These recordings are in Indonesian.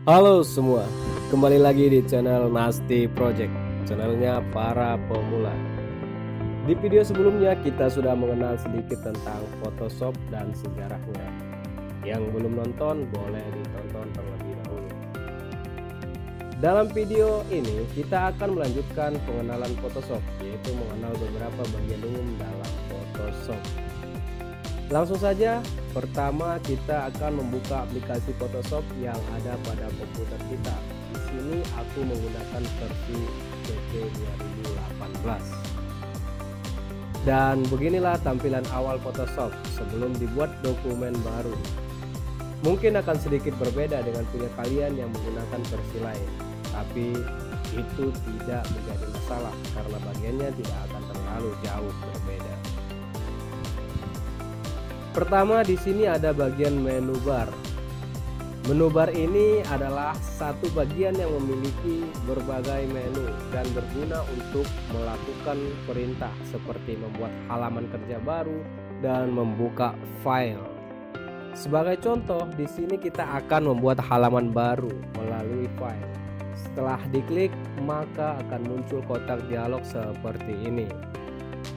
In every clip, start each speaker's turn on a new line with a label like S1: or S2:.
S1: Halo semua, kembali lagi di channel Nasty Project, channelnya para pemula. Di video sebelumnya kita sudah mengenal sedikit tentang Photoshop dan sejarahnya. Yang belum nonton boleh ditonton terlebih dahulu. Dalam video ini kita akan melanjutkan pengenalan Photoshop, yaitu mengenal beberapa bagian umum dalam Photoshop. Langsung saja, pertama kita akan membuka aplikasi Photoshop yang ada pada komputer kita. Di sini aku menggunakan versi PT 2018. Dan beginilah tampilan awal Photoshop sebelum dibuat dokumen baru. Mungkin akan sedikit berbeda dengan punya kalian yang menggunakan versi lain, tapi itu tidak menjadi masalah karena bagiannya tidak akan terlalu jauh berbeda. Pertama, di sini ada bagian menu bar. Menu bar ini adalah satu bagian yang memiliki berbagai menu dan berguna untuk melakukan perintah seperti membuat halaman kerja baru dan membuka file. Sebagai contoh, di sini kita akan membuat halaman baru melalui file. Setelah diklik, maka akan muncul kotak dialog seperti ini.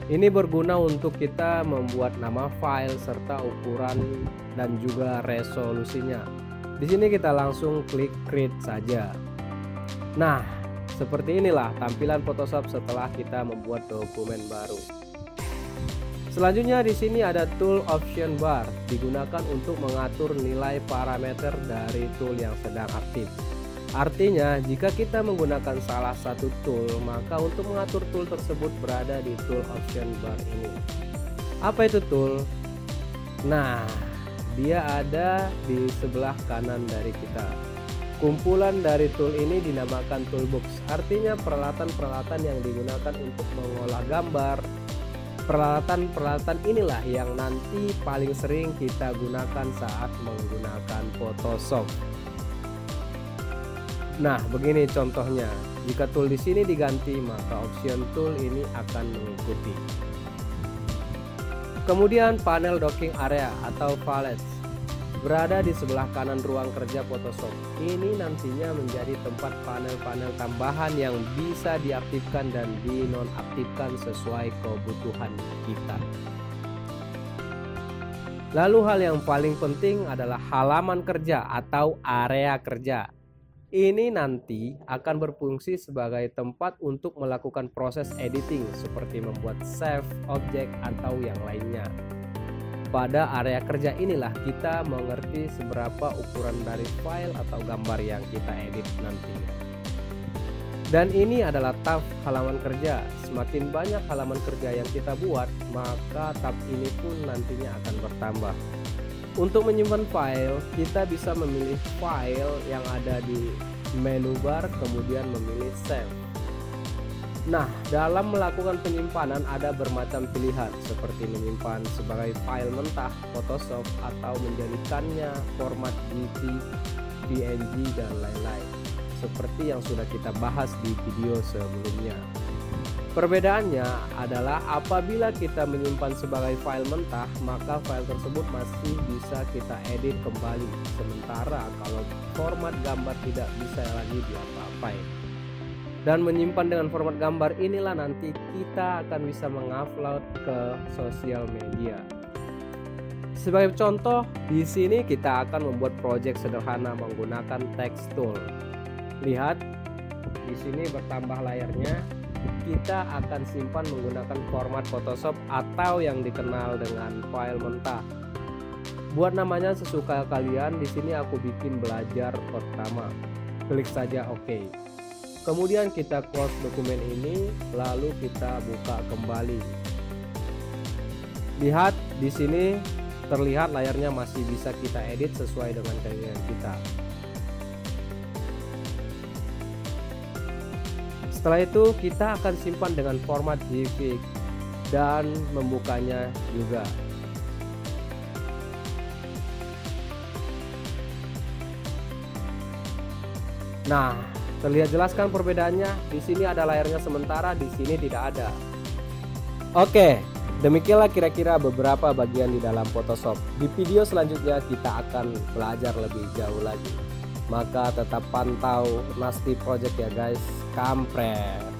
S1: Ini berguna untuk kita membuat nama file serta ukuran dan juga resolusinya. Di sini kita langsung klik create saja. Nah, seperti inilah tampilan Photoshop setelah kita membuat dokumen baru. Selanjutnya di sini ada tool option bar, digunakan untuk mengatur nilai parameter dari tool yang sedang aktif. Artinya, jika kita menggunakan salah satu tool, maka untuk mengatur tool tersebut berada di tool option bar ini. Apa itu tool? Nah, dia ada di sebelah kanan dari kita. Kumpulan dari tool ini dinamakan toolbox, artinya peralatan-peralatan yang digunakan untuk mengolah gambar. Peralatan-peralatan inilah yang nanti paling sering kita gunakan saat menggunakan Photoshop. Nah, begini contohnya. Jika tool di sini diganti, maka option tool ini akan mengikuti. Kemudian panel docking area atau palettes berada di sebelah kanan ruang kerja Photoshop. Ini nantinya menjadi tempat panel-panel tambahan yang bisa diaktifkan dan dinonaktifkan sesuai kebutuhan kita. Lalu hal yang paling penting adalah halaman kerja atau area kerja. Ini nanti akan berfungsi sebagai tempat untuk melakukan proses editing seperti membuat save objek atau yang lainnya. Pada area kerja inilah kita mengerti seberapa ukuran dari file atau gambar yang kita edit nantinya. Dan ini adalah tab halaman kerja. Semakin banyak halaman kerja yang kita buat, maka tab ini pun nantinya akan bertambah. Untuk menyimpan file, kita bisa memilih file yang ada di menu bar, kemudian memilih save. Nah, dalam melakukan penyimpanan ada bermacam pilihan, seperti menyimpan sebagai file mentah Photoshop atau menjadikannya format GIF, PNG, dan lain-lain, seperti yang sudah kita bahas di video sebelumnya. Perbedaannya adalah apabila kita menyimpan sebagai file mentah, maka file tersebut masih bisa kita edit kembali. Sementara kalau format gambar tidak bisa lagi diapa-apain. Dan menyimpan dengan format gambar inilah nanti kita akan bisa mengupload ke sosial media. Sebagai contoh, di sini kita akan membuat project sederhana menggunakan text tool. Lihat, di sini bertambah layarnya. Kita akan simpan menggunakan format Photoshop atau yang dikenal dengan file mentah. Buat namanya sesuka kalian. Di sini aku bikin belajar pertama. Klik saja OK. Kemudian kita close dokumen ini, lalu kita buka kembali. Lihat di sini terlihat layarnya masih bisa kita edit sesuai dengan keinginan kita. Setelah itu kita akan simpan dengan format JPEG dan membukanya juga. Nah, terlihat jelas kan perbedaannya? Di sini ada layarnya sementara, di sini tidak ada. Oke, demikianlah kira-kira beberapa bagian di dalam Photoshop. Di video selanjutnya kita akan belajar lebih jauh lagi. Maka tetap pantau Nasty Project ya guys. Kampret.